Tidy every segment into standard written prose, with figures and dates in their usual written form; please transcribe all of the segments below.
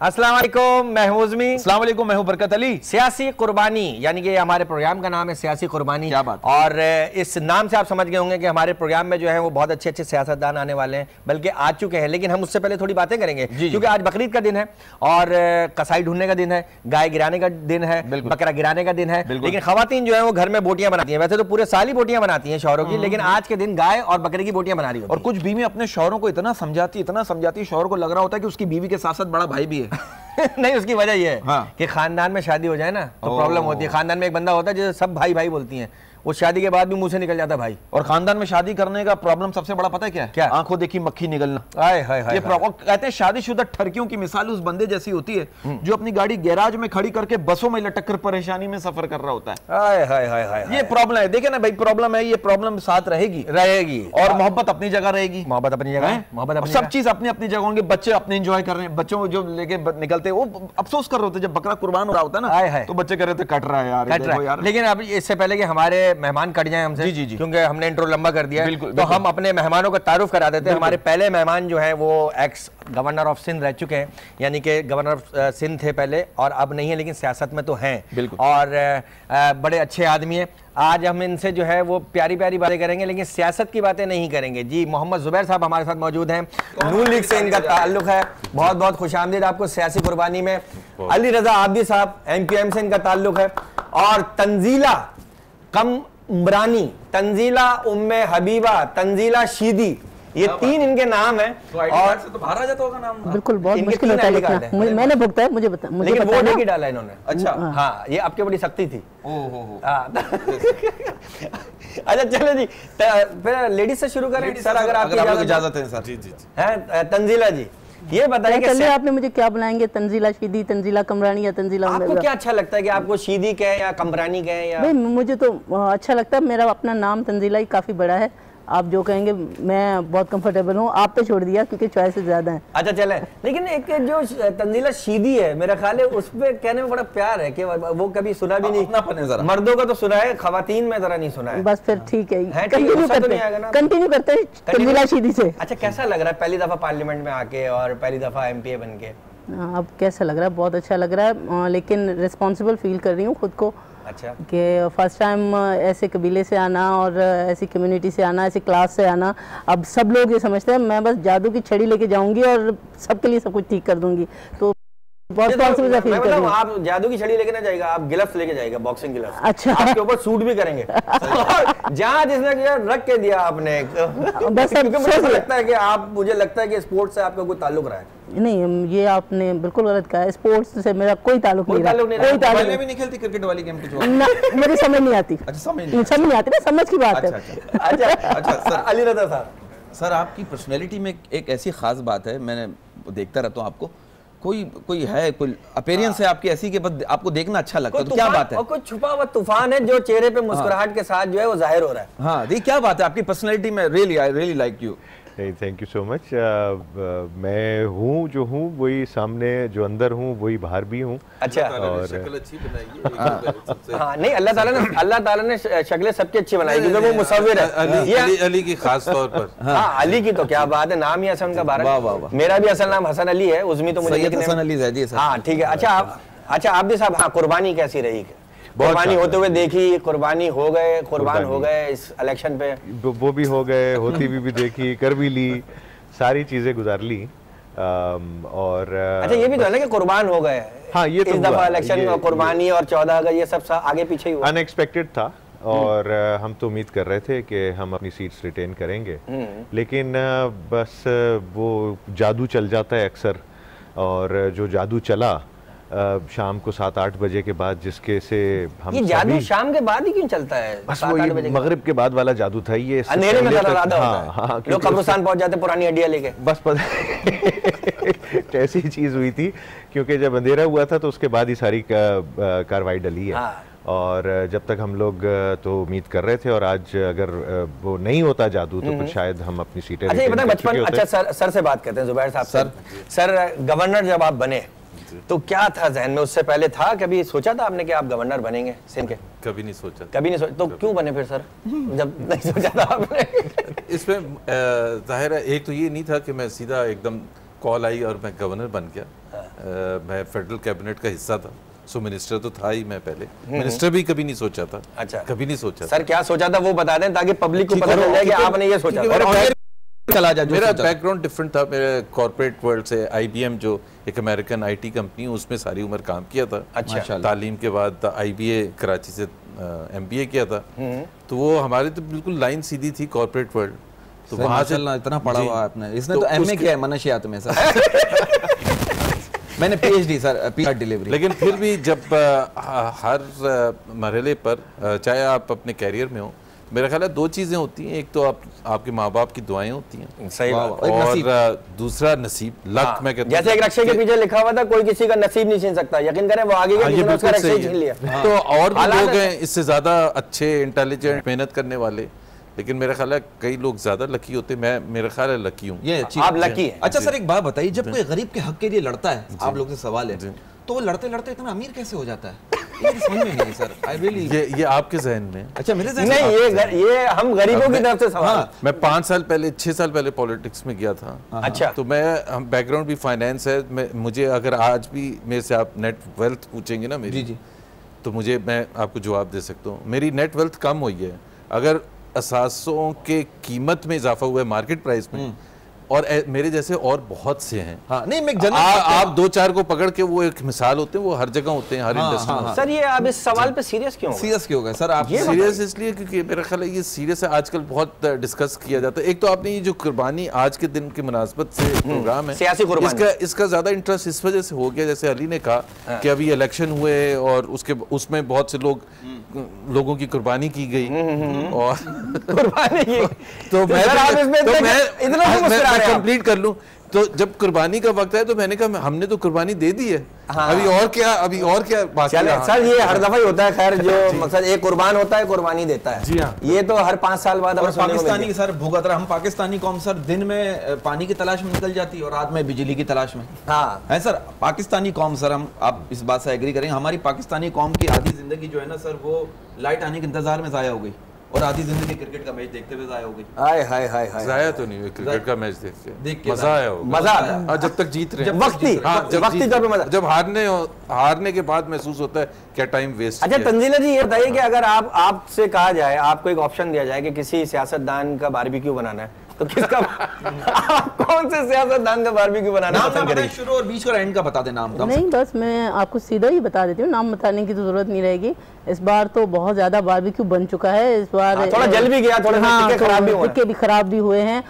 अस्सलाम वालेकुम, मैं हूं उज़्मी। अस्सलाम वालेकुम, मैं हूं बरकत अली। सियासी कुर्बानी यानी कि हमारे प्रोग्राम का नाम है सियासी कुर्बानी। क्या बात। और इस नाम से आप समझ गए होंगे कि हमारे प्रोग्राम में जो है वो बहुत अच्छे अच्छे सियासतदान आने वाले हैं, बल्कि आ चुके हैं। लेकिन हम उससे पहले थोड़ी बातें करेंगे क्योंकि आज बकरीद का दिन है और कसाई ढूंढने का दिन है, गाय गिराने का दिन है, बकरा गिराने का दिन है। लेकिन खवातीन जो है वो घर में बोटियां बनाती हैं। वैसे तो पूरे साल ही बोटियां बनाती हैं शौहरों की, लेकिन आज के दिन गाय और बकरे की बोटियां बना रही होती हैं। और कुछ बीवी अपने शौहरों को इतना समझाती शौहर को लग रहा होता है कि उसकी बीवी के साथ साथ बड़ा भाई भी है। नहीं, उसकी वजह ये है हाँ। कि खानदान में शादी हो जाए ना तो प्रॉब्लम होती है। खानदान में एक बंदा होता है जिसे सब भाई भाई बोलती हैं, वो शादी के बाद भी मुंह से निकल जाता है भाई। और खानदान में शादी करने का प्रॉब्लम सबसे बड़ा पता है क्या है? क्या? आंखों देखी मक्खी निकलना। हाय हाय हाय। ये प्रॉब्लम कहते हैं शादीशुदा ठरकियों की मिसाल उस बंदे जैसी होती है जो अपनी गाड़ी गैराज में खड़ी करके बसों में लटक कर परेशानी में सफर कर रहा होता है। हाय हाय हाय हाय। ये प्रॉब्लम है, देखे ना भाई, प्रॉब्लम है, ये प्रॉब्लम साथ रहेगी और मोहब्बत अपनी जगह रहेगी। मोहब्बत अपनी जगह, मोहब्बत अपनी सब चीज अपनी अपनी जगह होंगे। बच्चे अपने एंजॉय कर रहे हैं, बच्चों जो लेके निकलते हैं वो अफसोस कर रहे होते हैं जब बकरा कुर्बान हो रहा होता है ना, तो बच्चे कह रहे थे कट रहा है यार, कट रहा है। लेकिन अब इससे पहले कि हमारे मेहमान कट जाएं हमसे, जी, क्योंकि हमने इंट्रो लंबा कर दिया है, तो हम अपने मेहमानों का तारुफ करा देते हैं। हमारे पहले मेहमान जो है वो एक्स गवर्नर ऑफ सिंध रह चुके हैं, यानी कि गवर्नर ऑफ सिंध थे पहले और अब नहीं है, लेकिन सियासत में तो हैं और बड़े अच्छे आदमी हैं। आज हम इनसे जो है वो प्यारी प्यारी बातें करेंगे, लेकिन सियासत की बातें नहीं करेंगे। जी, मोहम्मद जुबैर साहब हमारे साथ मौजूद हैं, नून लीग से इनका ताल्लुक है। बहुत बहुत खुशामदीद आपको सियासी कुर्बानी में। अली रजा आबदी साहब MQM से इनका ताल्लुक है। और तंजीला कमरानी, तंजीला उम्मे हबीबा, तंजीला शीदी, ये तीन इनके नाम हैं। और तो बाहर आ जाता होगा नाम। बिल्कुल बहुत मुश्किल होता है लिखना। मैंने भुगता है, मुझे बता, मुझे लेकिन पता वो नहीं डाला इन्होंने। अच्छा हाँ, ये आपके बड़ी सख्ती थी। ओहो। अच्छा चलो जी, फिर लेडीज से शुरू करें सर, अगर आपकी इजाजत है सर। जी जी है। तंजीला जी, ये बताइए कि आपने मुझे क्या बनाएंगे, तंजीला शीदी, तंजीला कमरानी या तंजीला? आपको क्या अच्छा लगता है कि आपको शीदी कहें या कमरानी कहें? या भाई मुझे तो अच्छा लगता है, मेरा अपना नाम तंजीला ही काफी बड़ा है। आप जो कहेंगे मैं बहुत कंफर्टेबल हूँ। आप पे छोड़ दिया क्योंकि चॉइसेस ज्यादा हैं। अच्छा चले, लेकिन एक जो तंजीला शीदी है, मेरा ख्याल है उस पे कहने में बड़ा प्यार है कि वो कभी सुना भी नहीं। मर्दों का तो सुना है, खवातीन में जरा नहीं सुना है। बस फिर ठीक है, कंटिन्यू करते हैं तंजीला शीदी से। अच्छा, कैसा लग रहा है पहली दफा पार्लियामेंट में आके और पहली दफा MPA बन के? अब कैसा लग रहा है? बहुत अच्छा लग रहा है, लेकिन रिस्पॉन्सिबल फील कर रही हूँ खुद को। अच्छा, कि फर्स्ट टाइम ऐसे कबीले से आना और ऐसी कम्युनिटी से आना, ऐसी क्लास से आना। अब सब लोग ये समझते हैं मैं बस जादू की छड़ी लेके जाऊंगी और सबके लिए सब कुछ ठीक कर दूंगी, तो बहुत कॉन्फिडेंस फील कर रही हूं। आप जादू की छड़ी लेके ना जाएगा, आप गिलफ्स लेके जाएगा, बॉक्सिंग गिलफ्स। अच्छा, आपके ऊपर सूट भी करेंगे। जहाँ जिसने किया रख के दिया आपने। बस मुझे लगता है कि आप, मुझे लगता है कि स्पोर्ट्स से आपका कोई ताल्लुक रहा है। नहीं, ये आपने बिल्कुल गलत कहा है। स्पोर्ट्स से मेरा कोई ताल्लुक नहीं रहा। कोई ताल्लुक भी नहीं खेलती क्रिकेट वाली गेम की? मेरी समझ नहीं आती। अच्छा, समझ नहीं आती ना, समझ की बात है। अच्छा सर, अली रजा साहब, सर आपकी पर्सनैलिटी में एक ऐसी खास बात है, मैंने देखता रहता हूँ आपको, कोई है, कोई अपीयरेंस है आपकी ऐसी कि बस आपको देखना अच्छा लगता है, तो क्या बात है? और कोई छुपा हुआ तूफान है जो चेहरे पे मुस्कुराहट के साथ जो है वो जाहिर हो रहा है। हाँ, देखिए क्या बात है आपकी पर्सनैलिटी में। Really I really like you. Thank you so much. मैं हूँ जो हूँ वही सामने, जो अंदर हूँ वही बाहर भी हूँ। अच्छा, और शक्ल अच्छी बनाई है। हाँ, नहीं, अल्लाह ताला ने शक्लें सबकी अच्छी बनाई क्योंकि वो मुसव्विर है। अली की खास तौर पर। हाँ, अली की तो क्या बात है, नाम ही हसन का बारक। मेरा भी असल नाम हसन अली है, उज़्मी तो मुझे हसन अली है जी। हाँ ठीक है। अच्छा आबिद साहब, हाँ, कुर्बानी कैसी रही? कुर्बानी होते हुए देखी, कुर्बानी हो गए, कुर्बान हो गए इस इलेक्शन पे? वो भी हो गए, होती भी देखी, कर भी ली, सारी चीजें गुजार ली। और अच्छा, ये भी तो है ना कि कुर्बान हो गए। हाँ, ये तो इस दफा इलेक्शन में कुर्बानी और 14 अगस्त ये सब आगे पीछे ही हुआ। अनएक्सपेक्टेड था और हम तो उम्मीद कर रहे थे कि हम अपनी सीट्स रिटेन करेंगे, लेकिन बस वो जादू चल जाता है अक्सर, और जो जादू चला शाम को 7-8 बजे के बाद, जिसके से हम ये जादू शाम के बाद ही क्यों चलता है? बस वो ये मगरिब के बाद वाला जादू था। ये अंधेरे में ज़रा होता है, लोग कब्रिस्तान पहुंच जाते पुरानी हड्डियां लेके। बस ऐसी चीज हुई थी, क्योंकि जब अंधेरा हुआ था तो उसके बाद ही सारी कार्रवाई डली है। और जब तक हम लोग तो उम्मीद कर रहे थे, और आज अगर वो नहीं होता जादू तो फिर शायद हम अपनी सीटें। अच्छा, ये बताएं बचपन, अच्छा सर से बात करते हैं, जुबैर साहब। सर, गवर्नर जब आप बने तो क्या था जहन में? उससे पहले था कभी सोचा था आपने कि आप गवर्नर बनेंगे सिंध के? कभी नहीं सोचा। कभी नहीं सोचा? तो क्यों बने फिर सर, जब नहीं सोचा था आपने? इसमें जाहिर है, एक तो ये नहीं था कि मैं सीधा एकदम कॉल आई और मैं गवर्नर बन गया। मैं फेडरल कैबिनेट का हिस्सा था, सो मिनिस्टर तो था ही मैं पहले, मिनिस्टर भी कभी नहीं सोचा था। अच्छा, कभी नहीं सोचा। सर क्या सोचा था वो बता दें ताकि पब्लिक को पता चल जाए कि आपने ये सोचा था। मेरा बैकग्राउंड डिफरेंट था, मेरे कॉर्पोरेट वर्ल्ड से IBM जो एक अमेरिकन IT कंपनी, उसमें सारी उम्र काम किया था। अच्छा, तालीम के बाद IBA कराची से MBA किया था, तो वो हमारे तो बिल्कुल लाइन सीधी थी कॉर्पोरेट वर्ल्ड। तो वहाँ से इतना पढ़ा हुआ आपने, इसने तो MA किया है मनशियात में सर। मैंने PhD सर, PR डिलीवरी। लेकिन फिर भी जब हर मरहले पर चाहे आप अपने कैरियर में हो, मेरा ख्याल है 2 चीज़ें होती हैं, एक तो आपके माँ बाप की दुआएं होती हैं, सही बात, और दूसरा नसीब, लक। मैं कहता हूं जैसे एक रक्षे के पीछे लिखा हुआ था, कोई किसी का नसीब नहीं छीन सकता, यकीन करें वो आगे गया, किसी ने उसका रक्षा ही छीन लिया। तो और भी लोग हैं इससे ज्यादा अच्छे, इंटेलिजेंट, मेहनत करने वाले, लेकिन मेरा ख्याल है कई लोग ज्यादा लकी होते। मैं मेरा ख्याल है लकी हूँ। ये अच्छी आप लकी हैं। अच्छा सर, एक बात बताइए, जब कोई गरीब के हक के लिए लड़ता है, आप लोग से सवाल है, तो वो लड़ते लड़ते इतना अमीर कैसे हो जाता है? ये समझ में नहीं सर। आई रियली, ये आपके जहन में? अच्छा, मेरे जहन नहीं, ये हम गरीबों की तरफ से सवाल। मैं 6 साल पहले पॉलिटिक्स में गया था। अच्छा, तो हम बैकग्राउंड भी फाइनेंस है, मुझे अगर आज भी मेरे से आप नेट वेल्थ पूछेंगे ना मेरी, जी, तो मैं आपको जवाब दे सकता हूँ। मेरी नेट वेल्थ कम हुई है, अगर असासों के कीमत में इजाफा हुआ है मार्केट प्राइस में, और मेरे जैसे और बहुत से हैं। हाँ, नहीं, मैं आप 2-4 को पकड़ के, वो एक मिसाल होते हैं, वो हर जगह होते हैं, हर इंडस्ट्री में। सर ये आप इस सवाल पे सीरियस क्यों हो गए सर? आप सीरियस इसलिए क्योंकि मेरा ख्याल है ये सीरियस है, आजकल बहुत डिस्कस किया जाता है। एक तो आपने ये जो कुर्बानी आज के दिन की मुनासबत से प्रोग्राम है, सियासी कुर्बानी, इसका ज्यादा इंटरेस्ट इस वजह से हो गया, जैसे अली ने कहा कि अभी इलेक्शन हुए और उसमें बहुत से लोगों की कुर्बानी की गई, और कुर्बानी की, तो मैं कंप्लीट कर लूं। तो जब कुर्बानी का वक्त है, तो मैंने कहा हमने तो कुर्बानी दे दी है। हाँ। अभी और क्या बात है? सर ये हर दफा ही होता है, खैर जो मकसद एक कुर्बान होता है, कुर्बानी देता है। जी हाँ, ये तो हर 5 साल बाद। और पाकिस्तानी सर भुगत रहा, हम पाकिस्तानी कौम सर दिन में पानी की तलाश में निकल जाती है और रात में बिजली की तलाश में। हाँ है सर, पाकिस्तानी कौम सर, आप इस बात से एग्री करेंगे, हमारी पाकिस्तानी कौम की आधी जिंदगी जो है ना सर, वो लाइट आने के इंतजार में जाया हो गई, और आधी जिंदगी क्रिकेट का मैच देखते हुए जाया हो गई। हाय हाय हाय हाय, जाया तो नहीं हुई, क्रिकेट का मैच देख के मजा आया होगा। मजा आता है जब तक जीत रहे हैं, जब हारने के बाद महसूस होता है क्या टाइम वेस्ट। अच्छा तंजीला जी, ये बताइए कि अगर आपसे कहा जाए, आपको एक ऑप्शन दिया जाए कि किसी सियासतदान का बारबेक्यू बनाना है, तो किसका आप कौन से सियासतदान का बारबेक्यू बनाना पसंद करेंगे? शुरू और बीच और एंड का बता दें नाम। नहीं, बस मैं आपको सीधा ही बता देती हूँ, नाम बताने की तो जरूरत नहीं रहेगी। इस बार तो बहुत ज्यादा बारबेक्यू बन चुका है। इस बार थोड़ा जल भी गया, थोड़े टिक्के भी खराब भी हुए हैं,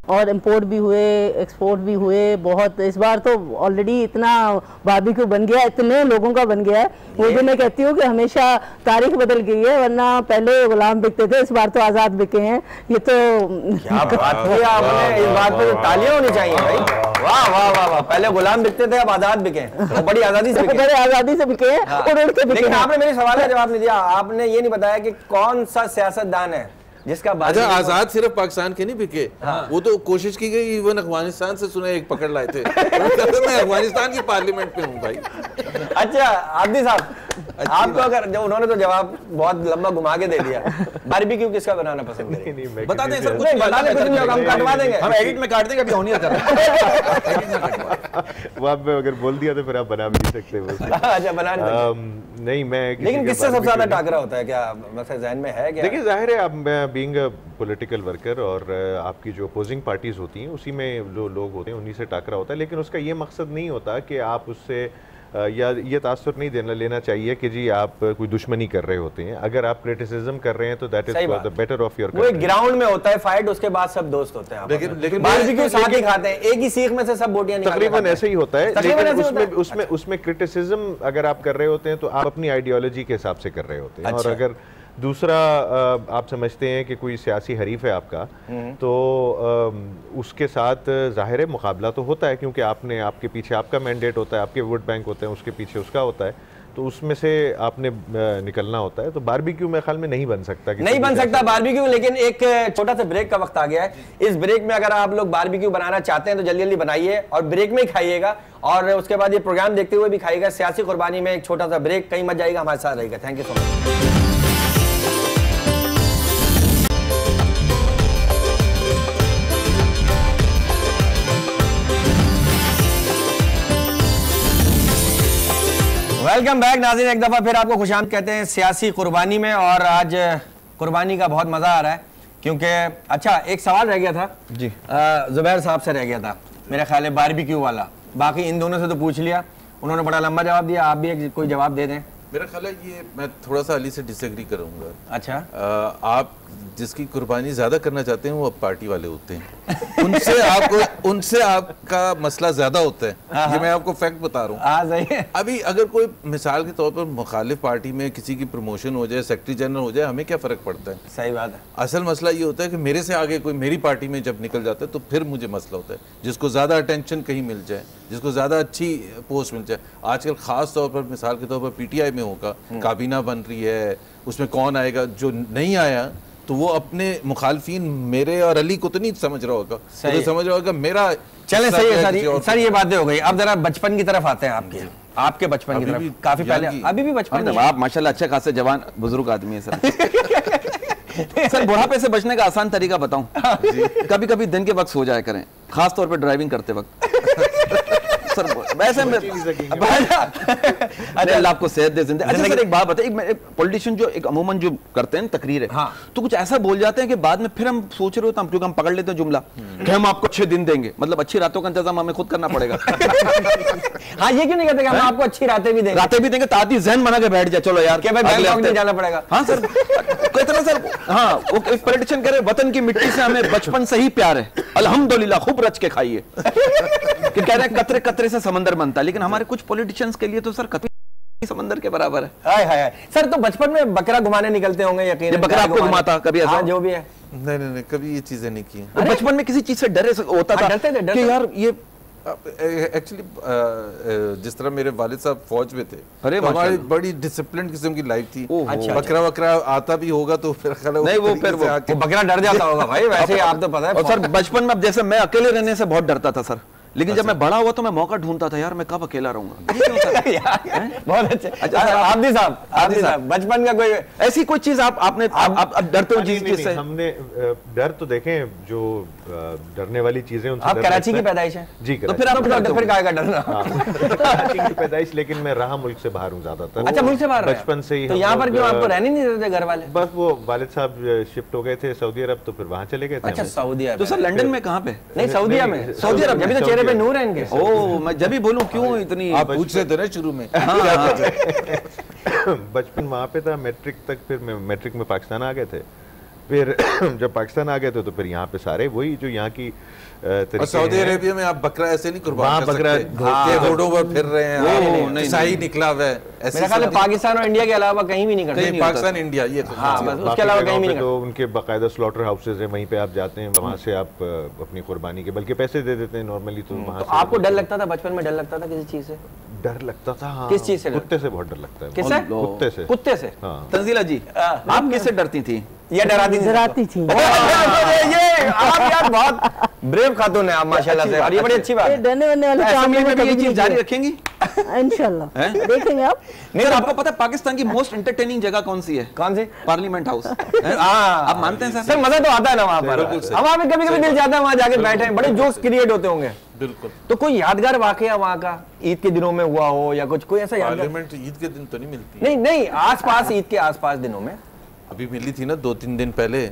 और इंपोर्ट भी हुए, एक्सपोर्ट भी हुए बहुत। इस बार तो ऑलरेडी इतना बारबेक्यू बन गया, इतने लोगों का बन गया है। वो भी मैं कहती हूँ कि हमेशा तारीख बदल गई है, वरना पहले गुलाम बिकते थे, इस बार तो आजाद बिके हैं। ये तो क्या बात की आपने, इस बात पे तालियां होनी चाहिए भाई। वाह वाह वाह वाह, पहले गुलाम बिकते थे, अब आजाद बिके हैं, तो बड़ी आजादी से बिके, बड़े आजादी से बिके हैं और उड़ के बिके। लेकिन आपने मेरे सवाल का जवाब नहीं दिया, आपने ये नहीं बताया कि कौन सा सियासतदान है जिसका अच्छा, आजाद सिर्फ पाकिस्तान के नहीं बिके। हाँ। वो तो कोशिश की गई, इवन अफगानिस्तान से सुने एक पकड़ लाए थे। मैं अफगानिस्तान की पार्लियामेंट में हूँ भाई। अच्छा आब्दी साहब, आपको अगर जो उन्होंने तो जवाब बहुत लंबा घुमा के दे दिया, बारबेक्यू किसका बनाना पसंद करेंगे? बता दें सर, कुछ बता दें, कुछ नहीं, हम कटवा देंगे, हम एडिट में काट देंगे, अभी ऑन कर वो आप अगर बोल दिया तो फिर आप बना भी नहीं सकते। अच्छा बना नहीं, मैं लेकिन किससे सबसे ज्यादा टाकरा होता है, क्या मतलब जहन में है क्या? देखिए जाहिर है, आप बीइंग अ पॉलिटिकल वर्कर, और आपकी जो अपोजिंग पार्टीज होती हैं उसी में जो लोग होते हैं उन्हीं से टाकरा होता है, लेकिन उसका ये मकसद नहीं होता कि आप उससे या ये तासुर नहीं लेना चाहिए कि जी आप कोई दुश्मनी कर रहे होते हैं। अगर आप क्रिटिसिज्म कर रहे हैं तो that is for the better of your. वो एक ग्राउंड में होता है फाइट, उसके बाद सब दोस्त होते हैं। लेकिन बारबेक्यू साथ ही खाते हैं, एक ही सीख में से सब बोटियां निकालते हैं। तकरीबन ऐसे ही होता है, लेकिन उसमें क्रिटिसिज्म अगर आप कर रहे होते हैं तो आप अपनी आइडियोलॉजी के हिसाब से कर रहे होते हैं। और अगर दूसरा आप समझते हैं कि कोई सियासी हरीफ है आपका, तो उसके साथ जाहिर है मुकाबला तो होता है, क्योंकि आपके पीछे आपका मैंडेट होता है, आपके वोट बैंक होते हैं, उसके पीछे उसका होता है, तो उसमें से आपने निकलना होता है। तो बारबेक्यू मेरे ख्याल में नहीं बन सकता, नहीं बन सकता बारबेक्यू। लेकिन एक छोटा सा ब्रेक का वक्त आ गया है। इस ब्रेक में अगर आप लोग बारबेक्यू बनाना चाहते हैं तो जल्दी जल्दी बनाइए और ब्रेक में ही खाइएगा, और उसके बाद ये प्रोग्राम देखते हुए भी खाइएगा। सियासी कुर्बानी में एक छोटा सा ब्रेक, कहीं मत जाइएगा, हमारे साथ रहेगा। Thank you so much. Welcome back नाज़रीन, एक दफ़ा फिर आपको खुशामद कहते हैं सियासी कुर्बानी में। और आज कुर्बानी का बहुत मज़ा आ रहा है क्योंकि अच्छा एक सवाल रह गया था जी, ज़ुबैर साहब से रह गया था मेरा ख्याल है, बारबेक्यू वाला। बाकी इन दोनों से तो पूछ लिया, उन्होंने बड़ा लंबा जवाब दिया, आप भी एक कोई जवाब दे दें। मेरा ख्याल है ये मैं थोड़ा सा अली से डिसएग्री करूंगा। अच्छा, आप जिसकी कुर्बानी ज्यादा करना चाहते हैं वो अब पार्टी वाले होते हैं, उनसे आपका मसला ज्यादा होता है। ये मैं आपको फैक्ट बता रहा हूँ। हाँ सही है। अभी अगर कोई मिसाल के तौर पर मुखालिफ पार्टी में किसी की प्रमोशन हो जाए, सेक्रेटरी जनरल हो जाए, हमें क्या फर्क पड़ता है? सही बात है। असल मसला ये होता है कि मेरे से आगे कोई मेरी पार्टी में जब निकल जाता है तो फिर मुझे मसला होता है। जिसको ज्यादा अटेंशन कहीं मिल जाए, जिसको ज्यादा अच्छी पोस्ट मिल जाए। आजकल खास तौर पर मिसाल के तौर पर पीटीआई में होगा, काबीना बन रही है, उसमें कौन आएगा, जो नहीं आया तो वो अपने मुखालफिन मेरे और अली को तो नहीं समझ रहा होगा, तो समझ रहा होगा मेरा। चले सही है सर, ये बातें हो गई। अब जरा बचपन की तरफ आते हैं, आपके बचपन की तरफ। काफी पहले, अभी भी बचपन। आप माशाल्लाह अच्छे खासे जवान बुजुर्ग आदमी है सर। सर बुढ़ापे से बचने का आसान तरीका बताऊं? कभी कभी दिन के वक्त सो जाया करें, खास तौर पे ड्राइविंग करते वक्त। सर वैसे में अल्लाह आपको सेहत दे जिंदगी। अच्छा सर एक बात बताइए, पॉलिटिशियन जो एक अमूमन जो करते हैं तकरीर है, हाँ, तो कुछ ऐसा बोल जाते हैं कि बाद में फिर हम सोच रहे होते हैं, क्योंकि हम पकड़ लेते हैं जुमला कि हम आपको अच्छे दिन देंगे, मतलब अच्छी रातों का इंतजाम हमें खुद करना पड़ेगा। हाँ ये क्यों नहीं कहते हम आपको अच्छी रातें भी देंगे, ताकि जहन बना के बैठ जाए, चलो यार अगले हफ्ते जाना पड़ेगा। हाँ सर कहते सर, हाँ वो एक पॉलिटिशियन कह रहे वतन की मिट्टी से हमें बचपन से ही प्यार है, अल्हम्दुलिल्लाह खूब रच के खाइए। कि कह रहे हैं कतरे कतरे से समंदर बनता है, लेकिन हमारे कुछ पॉलिटिशियंस के लिए तो सर कतरे समंदर के बराबर है। हाय हाय सर, तो बचपन में बकरा घुमाने निकलते होंगे यकीन? बकरा आपको घुमाता कभी ऐसा? जो भी है। नहीं कभी ये चीजें नहीं की। तो बचपन में किसी चीज से डरे होता था कि यार ये एक्चुअली जिस तरह मेरे वालिद साहब फौज में थे, अरे तो हमारी बड़ी डिसिप्लिन किस्म की लाइफ थी। अच्छा, बकरा वकरा आता भी होगा तो फिर नहीं, वो फिर वो बकरा डर जाता होगा भाई, वैसे आप तो पता है। और सर बचपन में जैसे मैं अकेले रहने से बहुत डरता था सर, लेकिन जब मैं बड़ा हुआ तो मैं मौका ढूंढता था, यार मैं कब अकेला रहूंगा। बहुत अच्छे। अच्छा आबिदी साहब बचपन का कोई ऐसी कोई चीज आपने आप डरते हो जिससे? हमने डर तो देखें, जो डरने वाली चीजें उनसे। आप कराची की पैदाइश है जी? तो फिर आप फिर काहे का डरना? कराची की पैदाइश, लेकिन मैं रहा मुल्क से बाहर हूँ ज्यादातर। अच्छा मुल्क से बाहर बचपन से ही। तो यहाँ पर क्यों आपको रहने नहीं देते घर वाले? बस वो वालिद साहब शिफ्ट हो गए थे सऊदी अरब, तो फिर वहाँ चले गए थे। अच्छा सऊदी अरब। तो सर लंदन में कहाँ पे? नहीं सऊदी अरब। सऊदी अरब जब तो चेहरे पे नूर है इनके। ओ मैं जब भी बोलूं क्यों इतनी आप पूछ रहे थे ना शुरू में। बचपन वहाँ पे था, मैट्रिक तक। फिर मैं मैट्रिक में पाकिस्तान आ गए थे। फिर जब पाकिस्तान आ गए थे तो फिर यहाँ पे सारे वही जो यहाँ की सऊदी अरेबिया में आप बकरा ऐसे नहीं कुर्बान कर सकते, रोडों पर फिर रहे हैं, ईसाई निकला हुआ है। मेरा ख्याल है पाकिस्तान और इंडिया के अलावा कहीं भी नहीं करते। पाकिस्तान इंडिया ये उसके अलावा कहीं भी नहीं। तो उनके बाकायदा स्लॉटर हाउसेज है, वहीं पे आप जाते हैं, वहाँ से आप अपनी कुर्बानी के बल्कि पैसे दे देते हैं नॉर्मली। तो वहाँ से आपको डर लगता था बचपन में? डर लगता था किसी चीज से? डर लगता था, हाँ। किस चीज से? कुत्ते से बहुत डर लगता है। किससे? कुत्ते से। कुत्ते से? हाँ। तंजीला जी आप किससे डरती थी? ये डराती थी। ये आप यार बहुत ब्रेव खातून है आप माशाल्लाह से, और ये बड़ी अच्छी बात है। डरने वाले असेंबली में भी ये चीज जारी रखेंगी इंशाल्लाह, देखेंगे आप। नहीं आपको पता है पाकिस्तान की मोस्ट एंटरटेनिंग जगह कौन सी है? कौन सी? Parliament house. आप मानते हैं सर? मजा तो आता है ना वहाँ पर, हमारा भी कभी कभी दिल जाता है वहाँ जाके बैठे, बड़े जोक्स क्रिएट होते होंगे। बिल्कुल। तो कोई यादगार वाकया वहाँ का ईद के दिनों में हुआ हो या कुछ, कोई ऐसा यादगार? पार्लियामेंट ईद के दिन तो नहीं मिलती। नहीं आसपास, ईद के आसपास दिनों में अभी मिली थी ना 2-3 दिन पहले,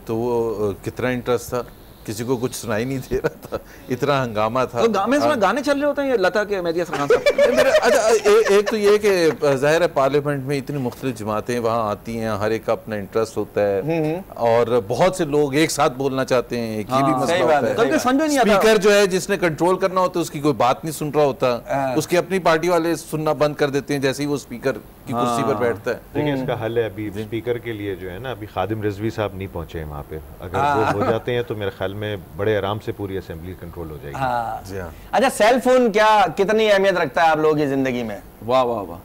तो वो कितना इंटरेस्ट था, किसी को कुछ सुनाई नहीं दे रहा था, इतना हंगामा था। तो गाने चल रहे होते हैं ये लता के मेहदी हसन खान साहब। अच्छा एक तो ये कि जाहिर है पार्लियामेंट में इतनी मुख्तलिफ जमातें वहाँ आती हैं, हर एक का अपना इंटरेस्ट होता है और बहुत से लोग एक साथ बोलना चाहते हैं, एक ही भी मसला होता है। स्पीकर जो है जिसने कंट्रोल करना होता है उसकी कोई बात नहीं सुन रहा होता, उसकी अपनी पार्टी वाले सुनना बंद कर देते हैं जैसे ही वो स्पीकर की कुर्सी पर बैठता है। देखिए इसका हल है, अभी स्पीकर के लिए जो है ना, अभी खादिम रिजवी साहब नहीं पहुंचे हैं वहाँ पे। अगर वो हो जाते हैं तो मेरे ख्याल में बड़े आराम से पूरी असेंबली कंट्रोल हो जाएगी। हाँ। अच्छा सेल फोन क्या कितनी अहमियत रखता है आप लोगों की जिंदगी में? वाह वाह वाह,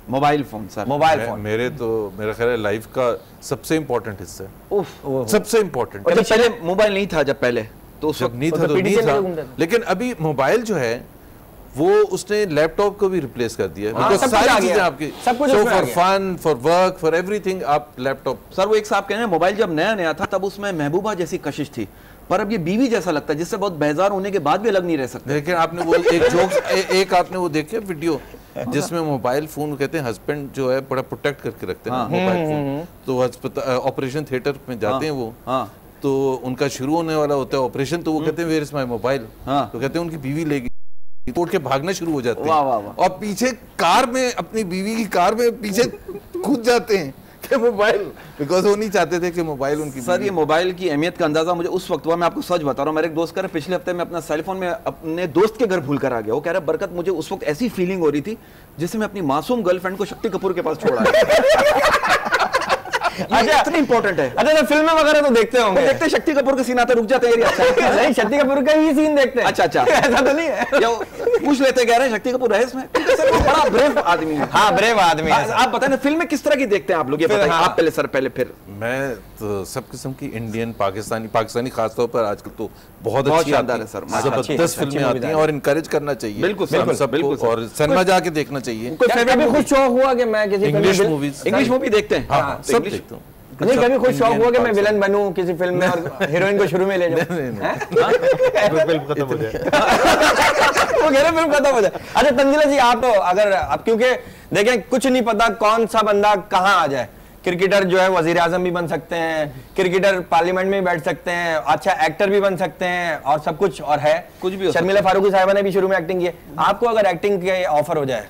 mobile phone sir, mobile phone मेरा ख्याल है लाइफ का सबसे इम्पोर्टेंट हिस्सा है, सबसे इम्पोर्टेंट। पहले मोबाइल नहीं था, जब पहले तो उस वक्त नहीं था तो नहीं था, लेकिन अभी मोबाइल जो है वो उसने लैपटॉप को भी रिप्लेस कर दिया है। सारी चीजें आपकी, सब कुछ for fun, for work, for everything आप लैपटॉप। सर वो एक साहब कह रहे हैं मोबाइल जब नया नया था तब उसमें महबूबा जैसी कशिश थी, पर अब ये बीवी जैसा लगता है जिससे बहुत बेजार होने के बाद भी अलग नहीं रह सकते। लेकिन आपने वो एक जोक्स एक आपने वो देखे वीडियो जिसमें मोबाइल फोन कहते हैं हस्बैंड जो है बड़ा प्रोटेक्ट करके रखते हैं मोबाइल फोन। तो ऑपरेशन थिएटर में जाते हैं वो, तो उनका शुरू होने वाला होता है ऑपरेशन, तो वो कहते हैं वेयर इज माय मोबाइल, तो कहते हैं उनकी बीवी लेगी, तोड़ के भागना शुरू हो जाते हैं और पीछे कार में अपनी बीवी की कार में पीछे कूद जाते हैं कि मोबाइल, बिकॉज वो नहीं चाहते थे कि मोबाइल उनकी। सर ये मोबाइल की अहमियत का अंदाजा मुझे उस वक्त हुआ, मैं आपको सच बता रहा हूँ। मेरे एक दोस्त कह रहे पिछले हफ्ते में अपना सेल फोन में अपने दोस्त के घर भूल कर आ गया। वो कह रहा बरकत मुझे उस वक्त ऐसी फीलिंग हो रही थी जैसे मैं अपनी मासूम गर्लफ्रेंड को शक्ति कपूर के पास छोड़ आया। अच्छा इतनी इंपॉर्टेंट है। अच्छा तो फिल्में वगैरह तो देखते होंगे? देखते शक्ति कपूर के सीन आते रुक जाते हैं। नहीं शक्ति कपूर का ही सीन देखते हैं। अच्छा ऐसा तो नहीं है, पूछ लेते कह रहे हैं शक्ति कपूर है इसमें? बड़ा ब्रेव आदमी है। हाँ ब्रेव आदमी है। आप बताएं ना फिल्में किस तरह की देखते हैं आप लोग, ये बताइए आप पहले सर। पहले फिर मैं तो सब किस्म की इंडियन, पाकिस्तानी खासतौर पर आजकल तो बहुत अच्छी शानदार है सर, जबरदस्त फिल्में आती हैं और इनकरेज करना चाहिए बिल्कुल सबको, और सिनेमा जाके देखना चाहिए। कभी खुद शौक हुआ कि मैं किसी इंग्लिश मूवी देखते हैं? हाँ सब देखता हूँ। नहीं कभी खुद शौक हुआ कि मैं विलन बनूं किसी फिल्म में और हीरोइन को शुरू में ले जाऊं? फिल्म खत्म हो जाए। वो कह रहे फिल्म खत्म हो जाए। अच्छा तंजीला जी आप तो अगर अब क्योंकि देखें कुछ नहीं पता कौन सा बंदा कहाँ आ जाए, क्रिकेटर जो है वजीर आजम भी बन सकते हैं, क्रिकेटर पार्लियामेंट में भी बैठ सकते हैं, अच्छा एक्टर भी बन सकते हैं और सब कुछ और है कुछ भी। शर्मिला फारूकी साहिबा ने भी शुरू में एक्टिंग की है। आपको अगर एक्टिंग के ऑफर हो जाए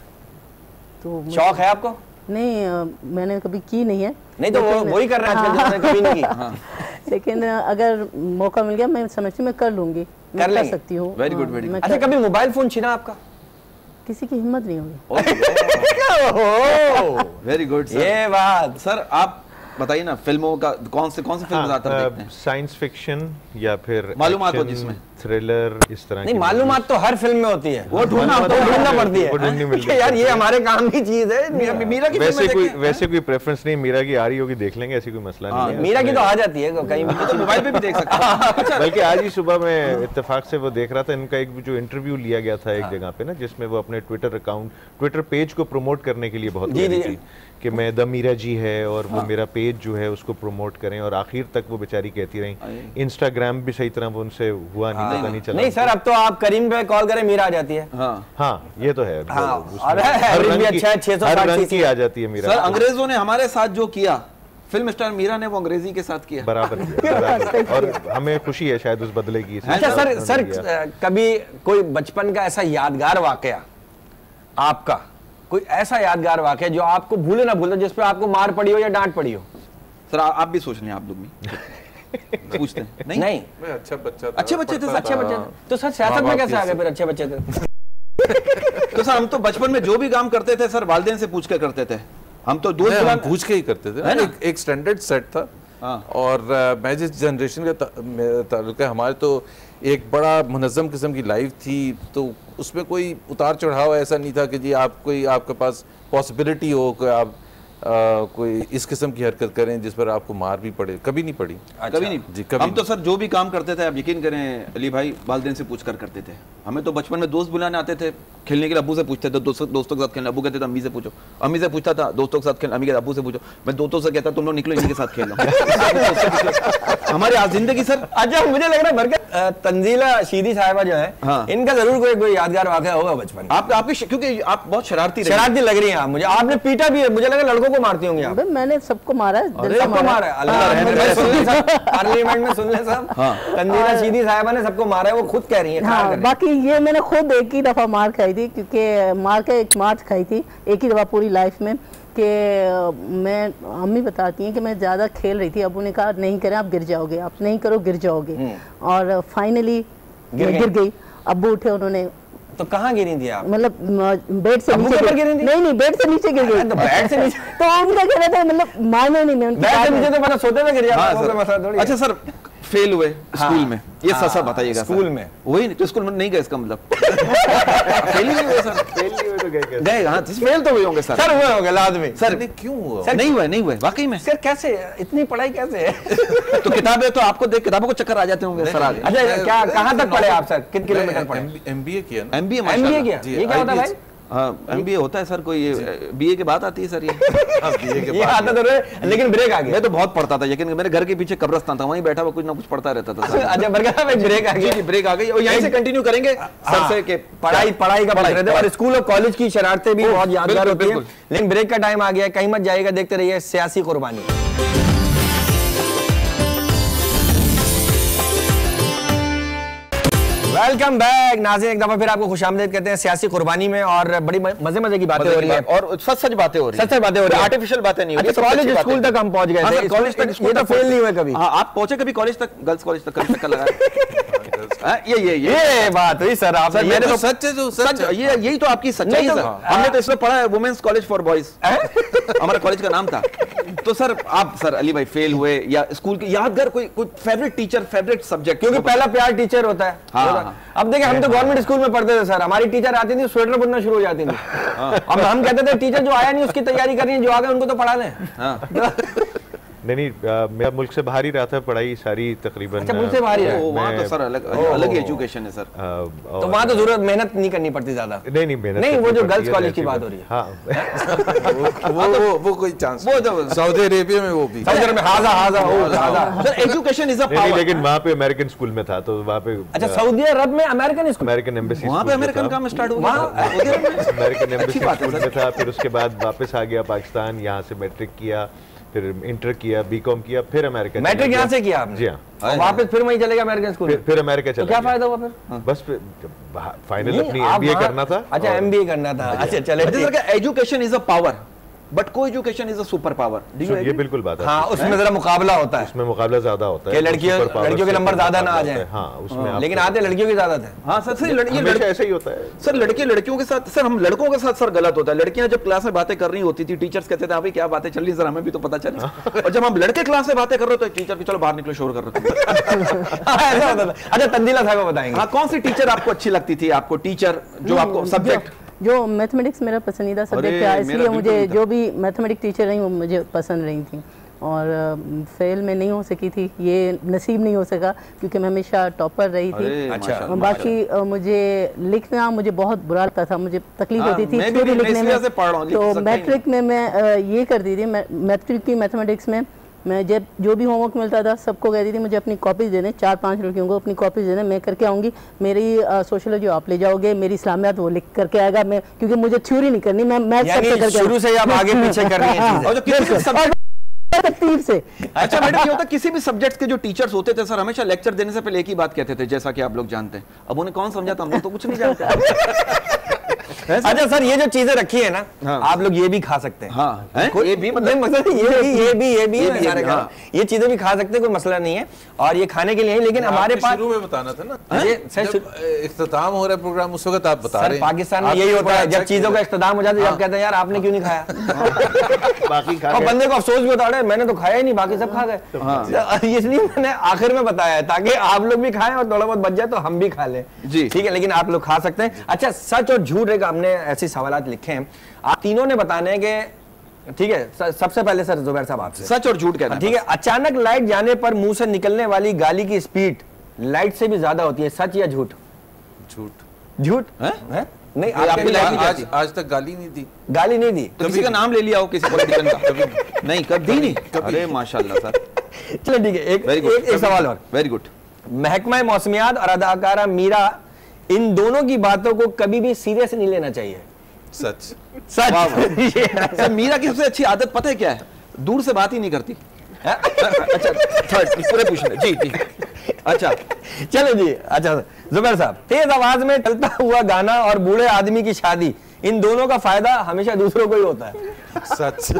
तो शौक है आपको? नहीं मैंने कभी की नहीं है। नहीं तो वही कर रहे हैं आजकल जिन्होंने कभी नहीं की। लेकिन अगर मौका मिल गया मैं समझती हूँ मैं कर लूंगी, कर सकती हूँ। Very good very good. अच्छा कभी मोबाइल फोन छीना आपका? किसी की हिम्मत नहीं होगी। Very good sir. ये बात सर आप बताइए ना फिल्मों का कौन से फिल्म ज्यादातर देखते हैं? साइंस फिक्शन या फिर मालूमात हो जिसमें थ्रिलर इस तरह नहीं, मालूमात तो हर फिल्म में होती है, वो ढूंढना पड़ती है यार, ये हमारे काम की चीज है। मीरा की वैसे कोई प्रेफरेंस नहीं, मीरा की आ रही होगी देख लेंगे, ऐसी कोई मसला नहीं है। मीरा की तो आ जाती है कहीं भी, तो मोबाइल पे भी देख सकते हैं। बल्कि आज ही सुबह मैं इत्तेफाक से वो देख रहा था, इनका एक जो इंटरव्यू लिया गया था एक जगह पे ना, जिसमें वो अपने ट्विटर पेज को प्रमोट करने के लिए बहुत कह रही थी कि मैं द मीरा जी है और वो मेरा पेज जो है उसको प्रमोट करें, और आखिर तक वो बेचारी कहती रही। इंस्टाग्राम भी सही तरह वो उनसे हुआ नहीं, पता नहीं चला। नहीं सर अब तो आप करीम पे कॉल करें मीरा आ जाती है। हाँ ये तो है, हर रंग की आ जाती है मीरा। सर अंग्रेजों ने हमारे साथ जो किया, फिल्म स्टार मीरा ने वो अंग्रेजी के साथ किया बराबर किया, और हमें खुशी है शायद उस बदले की। अच्छा सर कभी कोई बचपन का ऐसा यादगार वाकया आपका, कोई ऐसा यादगार वाकया जो आपको भूले ना भूले, जिस पे आपको मार पड़ी हो या डांट पड़ी हो? सर आप भी सोच लें, आप लोग भी पूछते हैं। नहीं मैं अच्छा बच्चा था, अच्छे बच्चे थे, अच्छे बच्चे तो सर सियासत में कैसे आ गए फिर अच्छे बच्चे थे? तो सर हम तो बचपन में जो भी काम करते थे सर वालिदैन से पूछ के करते थे। हम तो दोस्त पूछ के ही करते थे, एक स्टैंडर्ड सेट था। और मैं जिस जनरेशन का ताल्लुक है, हमारे तो एक बड़ा मुनज़्ज़म किस्म की लाइफ थी, तो उसमें कोई उतार चढ़ाव ऐसा नहीं था कि जी आपके पास पॉसिबिलिटी हो कि आप कोई इस किस्म की हरकत करें जिस पर आपको मार भी पड़े। कभी नहीं पड़ी। कभी नहीं जी, कभी हम तो सर जो भी काम करते थे, आप यकीन करें अली भाई, वालिदैन से पूछ कर करते थे। हमें तो बचपन में दोस्त बुलाने आते थे खेलने के लिए, अब्बू से पूछते थे, दोस्तों के साथ खेलना। अब्बू कहते थे अम्मी से पूछो, अम्मी से पूछता था दोस्तों के साथ खेलना, अम्मी कहते अब्बू से पूछो, मैं दोस्तों से कहता तुम लोग निकलो इनके साथ खेलो। हमारी आज जिंदगी सर। अच्छा मुझे लग रहा है बरकत तंजीला शीदी साहिबा जो है, इनका जरूर कोई यादगार वाकया होगा बचपन। आपके क्योंकि आप बहुत शरारती लग रही हैं मुझे, आपने पीटा भी है, मुझे लगा लड़कों को मारती होंगी आप। मैंने सबको मारा है, सबको मारा है। पार्लियामेंट में सुन ले सब, तंजीला शीदी साहिबा ने सबको मारा है, वो खुद कह रही है। बाकी ये मैंने खुद एक ही दफा मार खाई थी, क्योंकि मार के एक मार खाई थी एक ही दफा पूरी लाइफ में, कि मैं अम्मी बताती हैं कि मैं ज़्यादा खेल रही थी, अबू ने कहा नहीं करें आप गिर जाओगे, आप नहीं करो गिर जाओगे, और फाइनली गिर गई। अब्बू उठे, उन्होंने तो कहाँ गिरी थी आप? मतलब बेड से नीचे गिरी थी? नहीं बेड से नीचे गिर गई। तो बेड से नीचे तो उनका कहना था, मतलब मारने नहीं, मैं बेड से नीचे तो मतलब सोते में गिर जाता। अच्छा सर फेल हुए स्कूल में, ये सर बताइएगा। स्कूल में वही नहीं तो स्कूल में नहीं गए, इसका मतलब फेल ही नहीं हुए सर। फेल नहीं हुए तो गए, हाँ फेल तो हुए होंगे सर। सर हुए होंगे लाजमी। सर क्यों हुआ? सर नहीं हुए वाकई में। सर कैसे इतनी पढ़ाई कैसे है? तो किताबें तो आपको देख किताबों को चक्कर आ जाते होंगे सर। अच्छा क्या कहाँ तक पढ़े आप सर? कितने किलोमीटर पढ़े? MBA किया। MBA किया, ये क्या होता है भाई? MBA होता है सर, कोई BA के बाद आती है सर ये ये आता तो रहे, लेकिन ब्रेक आ गया। मैं तो बहुत पढ़ता था, लेकिन मेरे घर के पीछे कब्रिस्तान था, वहीं बैठा हुआ कुछ ना कुछ पढ़ता रहता था सर। अच्छा ब्रेक आ गया। जी ब्रेक आ गई, और यहीं से कंटिन्यू करेंगे सर से के पढ़ाई का बात कर रहे थे, और स्कूल और कॉलेज की शरारतें भी बहुत यादगार होती है, लेकिन ब्रेक का टाइम आ गया, कहीं मत जाइएगा, देखते रहिए सियासी कुर्बानी। वेलकम बैक नाज़रीन, एक दफा फिर आपको खुशामदीद कहते हैं सियासी कुर्बानी में, और बड़ी मजे की बातें हो रही है, और सच बातें हो रही है, आर्टिफिशियल बातें नहीं हो रही। कॉलेज स्कूल तक हम पहुंच गए थे, कॉलेज तक ये तो फेल नहीं हुए कभी। हाँ, आप पहुंचे कभी कॉलेज तक, गर्ल्स कॉलेज तक कभी चक्कर लगाया? ये बात हुई सर, आप मेरे तो सच है, जो सच ये यही तो आपकी सच्चाई है। हमने तो इसमें पढ़ा है वुमेन्स कॉलेज फॉर बॉयज, हमारा कॉलेज का नाम था। तो सर आप सर अली भाई फेल हुए, या स्कूल की यादगार कोई फेवरेट टीचर, फेवरेट सब्जेक्ट? क्योंकि पहला प्यार टीचर होता है। हाँ। अब देखिए, हम तो गवर्नमेंट स्कूल में पढ़ते थे सर, हमारी टीचर आती थी, स्वेटर बुनना शुरू हो जाती थी। अब हम कहते थे टीचर जो आया नहीं उसकी तैयारी करनी है, जो आ गए उनको तो पढ़ा लें। नहीं, मेरा मुल्क से बाहर ही रहा था, पढ़ाई सारी तकरीबन। अच्छा, मुल्क से बाहर ही है। वहाँ तो सर अलग ही एजुकेशन है सर, तो वहाँ तो जरूरत मेहनत नहीं करनी पड़ती ज्यादा। नहीं मेहनत नहीं, वो जो गर्ल्स कॉलेज की बात हो रही है, हाँ वो कोई चांस, वो सऊदी अरेबिया में, वो भी सऊदी अरब में हाजा sir education is a power. लेकिन वहाँ पे अमेरिकन स्कूल में था, तो वहाँ पे अच्छा सऊदी अरब में अमेरिकन स्कूल, अमेरिकन एम्बेसी, वहाँ पे अमेरिकन काम स्टार्ट हो गया, अमेरिकन एम्बेसी स्कूल में था। फिर उसके बाद वापस आ गया पाकिस्तान, यहाँ से मैट्रिक किया, फिर इंटर किया, बीकॉम किया, फिर अमेरिका। मैट्रिक यहाँ से किया आपने? जी हाँ। वापस फिर वहीं चले गए अमेरिकन स्कूल, फिर अमेरिका चला। क्या फायदा हुआ फिर? बस फाइनल अपनी MBA करना था। अच्छा, MBA करना था। अच्छा चले, education is a power, but को education is a super power. ये बिल्कुल बात है। हाँ, उसमें जरा मुकाबला होता है, उसमें मुकाबला ज्यादा होता है, लड़कियों के नंबर ज्यादा ना आ जाए। हाँ, उसमें लेकिन आते लड़कियों के ज्यादा थे। हाँ सर, लड़के ऐसे ही होता है सर, लड़कियों के साथ सर, हम लड़कों के साथ सर गलत होता है। लड़कियां जब क्लास में बातें कर रही होती थी, टीचर्स कहते थे अभी क्या बातें चल रही है, सर हमें भी तो पता चले। और जब हम लड़के क्लास में बातें कर रहे हो तो टीचर की चलो बाहर निकलो, शोर कर रहे थे। अच्छा, तंजीला साहब को बताएंगे। हाँ, कौन सी टीचर आपको अच्छी लगती थी? आपको टीचर जो आपको सब्जेक्ट, जो मैथमेटिक्स मेरा पसंदीदा सब्जेक्ट था, इसलिए मुझे जो भी मैथमेटिक्स टीचर रही वो मुझे पसंद रही थी, और फेल में नहीं हो सकी थी, ये नसीब नहीं हो सका क्योंकि मैं हमेशा टॉपर रही थी। अच्छा, बाकी मुझे लिखना मुझे बहुत बुरा लगता था, मुझे तकलीफ होती थी थ्योरी लिखने में। तो मैट्रिक में मैं ये करती थी, मैट्रिक की मैथमेटिक्स में मैं जब जो भी होमवर्क मिलता था सबको कहती थी मुझे अपनी कॉपीज देने, 4-5 लड़कियों को अपनी कॉपीज देने, मैं करके आऊँगी, मेरी सोशियोलॉजी आप ले जाओगे, मेरी इस्लामियात वो लिख करके आएगा, मैं क्योंकि मुझे थ्योरी नहीं करनी, मैं मैथ करके शुरू से आप आगे पीछे कर रही हैं और जो तरतीब से। अच्छा मैडम, ये होता किसी भी सब्जेक्ट के जो टीचर्स होते थे सर, हमेशा लेक्चर देने से पहले एक ही बात कहते थे, जैसा कि आप लोग जानते हैं। अब उन्हें कौन समझाता, हम लोग तो कुछ नहीं जानते। अच्छा सर, ये जो चीजें रखी है ना, हाँ। आप लोग ये भी खा सकते हैं। हाँ, ये भी मतलब ये चीजें भी खा सकते हैं, कोई मसला नहीं है, और ये खाने के लिए, लेकिन हमारे पास शुरू में बताना था ना, इख्तिताम हो रहा है प्रोग्राम, उस वक्त आप बता रहे हैं। पाकिस्तान में यही होता है, जब चीजों का इख्तिताम हो जाता है, जब कहते हैं यार आपने क्यों नहीं खाया, बाकी खा और बंदे को अफसोस भी होता है मैंने तो खाया ही नहीं, बाकी सब खा गए। इसलिए मैंने आखिर में बताया है ताकि आप लोग भी खाएं और थोड़ा बहुत बच जाए तो हम भी खा लें जी, ठीक है, लेकिन आप लोग खा सकते हैं। अच्छा, सच और झूठ, एक हमने ऐसे सवालात लिखे हैं, आप तीनों ने बताने हैं कि, ठीक है, सबसे पहले सर जुबैर साहब आपसे सच और झूठ कहना, ठीक है। अचानक लाइट जाने पर मुंह से निकलने वाली गाली की स्पीड लाइट से भी ज्यादा होती है, सच या झूठ? झूठ है? नहीं, आज तक गाली नहीं दी, गाली नहीं दी, तो किसी का नाम ले लिया हो, किसी पॉलिटिशियन का? नहीं, कभी नहीं। अरे माशाल्लाह सर। चलो ठीक है, एक सवाल और। Very good. महकमा मौसमियात और अदाकारा मीरा, इन दोनों की बातों को कभी भी सीरियस नहीं लेना चाहिए। सच। सर, मीरा की सबसे अच्छी आदत पता है क्या है? दूर से बात ही नहीं करती। अच्छा, थर्ड पूरे पूछ रहे जी। अच्छा चलो जी। अच्छा जुबैर साहब, तेज आवाज में चलता हुआ गाना और बूढ़े आदमी की शादी, इन दोनों का फायदा हमेशा दूसरों को ही होता है। सच।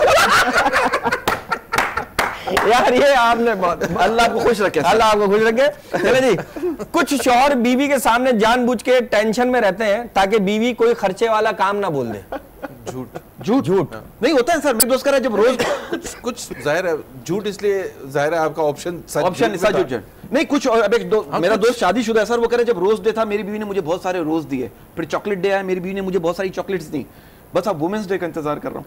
यार ये आपने बहुत, अल्लाह आपको खुश रखे, अल्लाह आपको खुश रखे। चले जी, कुछ शौहर बीवी के सामने जानबूझ के टेंशन में रहते हैं ताकि बीवी कोई खर्चे वाला काम ना बोल दे। झूठ नहीं होता है सर, मेरे दोस्त कह रहा है जब रोज कुछ जाहिर है झूठ, इसलिए जाहिर है आपका ऑप्शन नहीं कुछ। अब एक मेरा दोस्त शादीशुदा है सर, वो कह रहे जब रोज डे था मेरी बीवी ने मुझे बहुत सारे रोज दिए, फिर चॉकलेट डे आया मेरी बीवी ने मुझे बहुत सारी चॉकलेट्स दी, बस अब वुमेन्स डे का इंतजार कर रहा हूँ।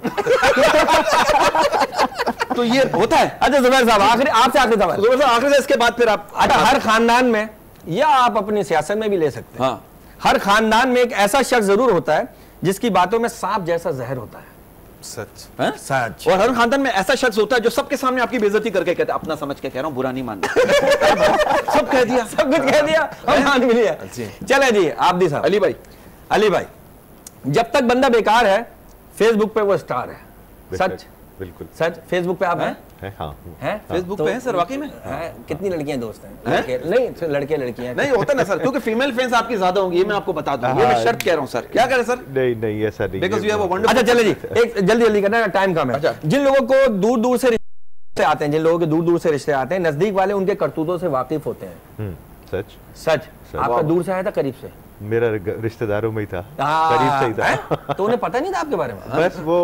तो ये होता है। अच्छा जुबैर साहब, आखिरी आपसे आखिरी सवाल। जुबैर साहब आखिरी, इसके बाद फिर आप। अच्छा, हर खानदान में, या आप अपनी सियासत में भी ले सकते हैं, हाँ, हर खानदान में एक ऐसा शख्स जरूर होता है जिसकी बातों में सांप जैसा जहर होता है। सच है? सच। और हर खानदान में ऐसा शख्स होता है जो सबके सामने आपकी बेइज्जती करके कहता है, अपना समझ के कह रहा हूं, बुरा नहीं मानना। सब कह दिया, सब कुछ कह दिया, हम मान भी लिया। चले जी आबदी साहब। अली भाई, अली भाई, जब तक बंदा बेकार है फेसबुक पे वो स्टार है। सच? बिल्कुल सच। फेसबुक पे आप हैं? हाँ हैं? फेसबुक तो पे है सर, वाकई में? हैं? कितनी लड़कियां दोस्त हैं? नहीं, लड़के लड़कियां नहीं होता ना सर, क्योंकि फीमेल फैंस आपकी ज्यादा होंगी, ये मैं आपको बता दूं, ये मैं शर्त कह रहा हूं सर। क्या कह रहे हैं सर? नहीं ऐसा नहीं, because you have a wonderful. अच्छा चले जी, एक जल्दी करना, टाइम कम है। जिन लोगों को दूर दूर से रिश्ते आते हैं, जिन लोगों के दूर दूर से रिश्ते आते हैं, नजदीक वाले उनके करतूतों से वाकिफ होते हैं। सच। सच। आपका दूर से आया था करीब से? मेरा रिश्तेदारों में ही था, करीब से ही था। तो उन्हें पता नहीं था आपके बारे में? बस वो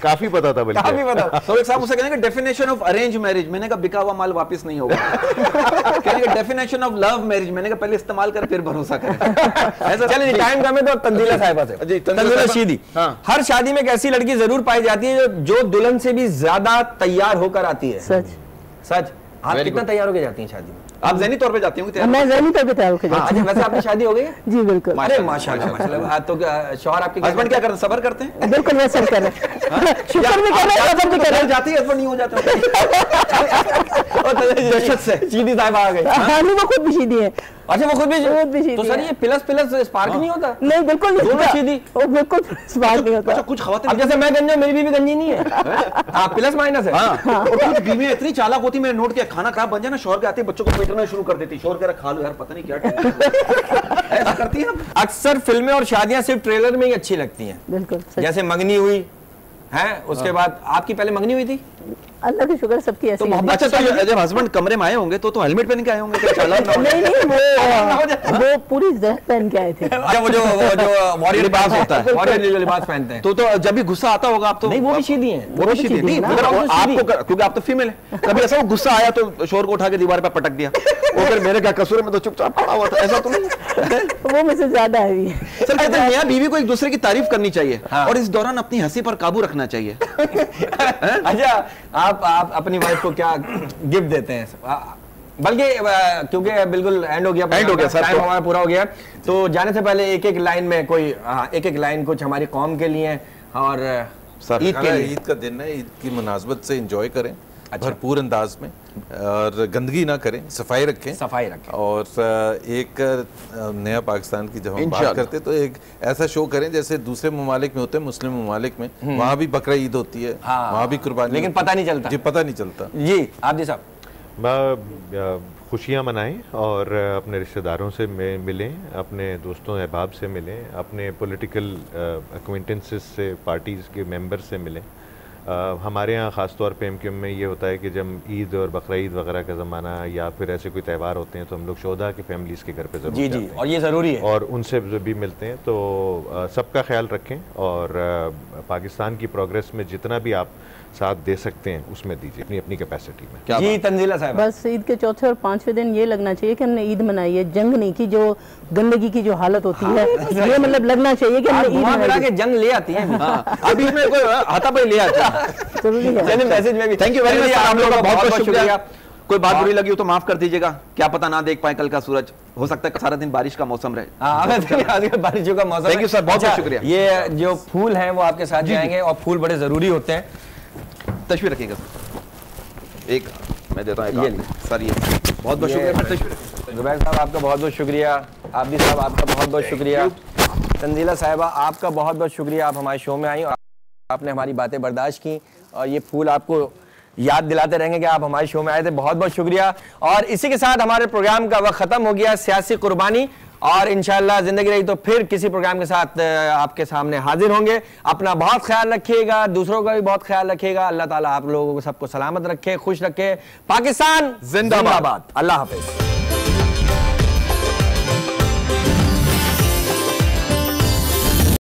काफी पता था, बल्कि काफी पता। तो एक साहब उसे कहने का डेफिनेशन ऑफ अरेंज मैरिज, मैंने कहा बिका हुआ माल वापस नहीं होगा। कहने का डेफिनेशन ऑफ लव मैरिज, मैंने कहा पहले इस्तेमाल कर फिर भरोसा कर। चलिए टाइम कम है तो तंजीला साहिबा से। तंजीला शीदी, हर शादी में एक ऐसी लड़की जरूर पाई जाती है जो दुल्हन से भी ज्यादा तैयार होकर आती है। सच। सच। आप कितना तैयार होकर जाती हैं शादी में? आप ज़हनी तौर पे जाती होंगी? मैं ज़हनी तौर पे तैयार होकर जाती हूं। वैसे आपकी शादी हो गई है? जी बिल्कुल। अरे माशाल्लाह माशाल्लाह। तो शौहर आपके हस्बैंड क्या करते हैं? सब्र करते हैं? बिल्कुल मैं सब कर रहे हैं, शुक्र भी कर रहे हैं, सब्र भी कर रहे हैं। जाती है हस्बैंड नहीं हो जाता। दहशत से शीदी साहिबा आ गई। हाँ नहीं, वो खुद भी सीधी है। अच्छा वो खुद भी सीधी तो सर ये प्लस प्लस स्पार्क नहीं होता? नहीं बिल्कुल नहीं, दोनों सीधी। वो बिल्कुल स्पार्क नहीं होता। अच्छा कुछ खवातीन, अब जैसे मैं गंजा, मेरी बीवी गंजी नहीं है। आप प्लस माइनस है। हाँ। और कुछ बीवियां इतनी चालाक होती, मैंने नोट किया, खाना खराब बन जाए ना, शौहर के आते बच्चों को पेटना शुरू कर देती, शौहर कह रहा खा लो यार, पता नहीं क्या ऐसा करती है। अक्सर फिल्में और शादियां सिर्फ ट्रेलर में ही अच्छी लगती हैं। बिल्कुल। जैसे मंगनी हुई है, उसके बाद आपकी पहले मंगनी हुई थी? अल्लाह की शुक्र सबकी ऐसी है। अच्छा तो जब हस्बैंड कमरे में आए होंगे तो हेलमेट पहन के आए होंगे क्या? चालाक ना हो जाए। नहीं वो पूरी ड्रेस पहन के आए थे। अच्छा वो जो वॉरियर लिबास होता है, वॉरियर जो लिबास पहनते हैं, तो जब भी गुस्सा आता होगा आप तो नहीं वो भी सीधी हैं। वो भी सीधी नहीं, मगर आपको क्योंकि आप तो फीमेल हैं, कभी ऐसा वो गुस्सा आया तो शोर को उठा के दीवार पे पटक दिया, वो फिर मेरे क्या कसूर में तो चुपचाप खड़ा हुआ था, ऐसा तो नहीं? वो मुझसे ज्यादा है। सर कहते हैं मियां बीवी को एक दूसरे की तारीफ करनी चाहिए और इस दौरान अपनी हंसी पर काबू रखना चाहिए। अच्छा आप अपनी वाइफ को क्या गिफ्ट देते हैं? बल्कि क्योंकि बिल्कुल एंड हो गया सर, टाइम हमारा पूरा हो गया, तो जाने से पहले एक एक लाइन में कोई एक एक लाइन कुछ हमारी कौम के लिए और ईद के लिए। ईद का दिन है, ईद की मुनासबत से एंजॉय करें भरपूर अंदाज में, और गंदगी ना करें, सफाई रखें और एक नया पाकिस्तान की जब हम बात करते हैं तो एक ऐसा शो करें जैसे दूसरे ममालिक में होते हैं, मुस्लिम ममालिक में वहाँ भी बकरा ईद होती है, वहाँ भी कुर्बानी, लेकिन पता नहीं चलता। जी पता नहीं चलता। जी आबदी साहब, खुशियाँ मनाएं और अपने रिश्तेदारों से मिलें, अपने दोस्तों अहबाब से मिलें, अपने पॉलिटिकल एक्वेंटेंसेस से, पार्टीज़ के मेंबर से मिलें। हमारे यहाँ ख़ास तौर पे एमक्यूएम में ये होता है कि जब ईद और बकरा ईद वगैरह का ज़माना या फिर ऐसे कोई त्यौहार होते हैं तो हम लोग शोधा की फैमिलीज़ के घर पे ज़रूर जाते हैं। और ये ज़रूरी है, और उनसे भी मिलते हैं। तो सबका ख्याल रखें और पाकिस्तान की प्रोग्रेस में जितना भी आप साथ दे सकते हैं उसमें दीजिए, अपनी अपनी कैपेसिटी में। क्या जी तंजीला साहब? बस ईद के चौथे और पांचवें दिन ये लगना चाहिए कि हमने ईद मनाई है, जंग नहीं की। जो गंदगी की जो हालत होती है ये मतलब लगना चाहिए कि हमने ईद मनाई है। जंग ले आती है अभी इसमें कोई हाथापाई ले आता है। जरूरी है। मैसेज में भी थैंक यू वेरी मच, आप लोगों का बहुत बहुत शुक्रिया। कोई बात बुरी लगी हो तो माफ कर दीजिएगा, क्या पता ना देख पाए कल का सूरज, हो सकता है सारा दिन बारिश का मौसम रहे। बारिशों का मौसम। थैंक यू सर, बहुत बहुत शुक्रिया। ये जो फूल हैं वो आपके साथ जाएंगे और फूल बड़े जरूरी होते हैं। तस्वीर रखिएगा एक, मैं देता हूँ एक सर, ये बहुत बहुत शुक्रिया। जुबैर साहब आपका बहुत बहुत शुक्रिया, आबदी साहब आपका बहुत बहुत शुक्रिया, तंजीला साहिबा आपका बहुत बहुत शुक्रिया, आप हमारे शो में आई और आपने हमारी बातें बर्दाश्त की और ये फूल आपको याद दिलाते रहेंगे कि आप हमारे शो में आए थे। बहुत बहुत शुक्रिया। और इसी के साथ हमारे प्रोग्राम का वक्त खत्म हो गया, सियासी कुर्बानी, और इंशाअल्लाह जिंदगी रही तो फिर किसी प्रोग्राम के साथ आपके सामने हाजिर होंगे। अपना बहुत ख्याल रखिएगा, दूसरों का भी बहुत ख्याल रखिएगा। अल्लाह ताला आप लोगों को सबको सलामत रखे, खुश रखे। पाकिस्तान जिंदाबाद। अल्लाह हाफिज।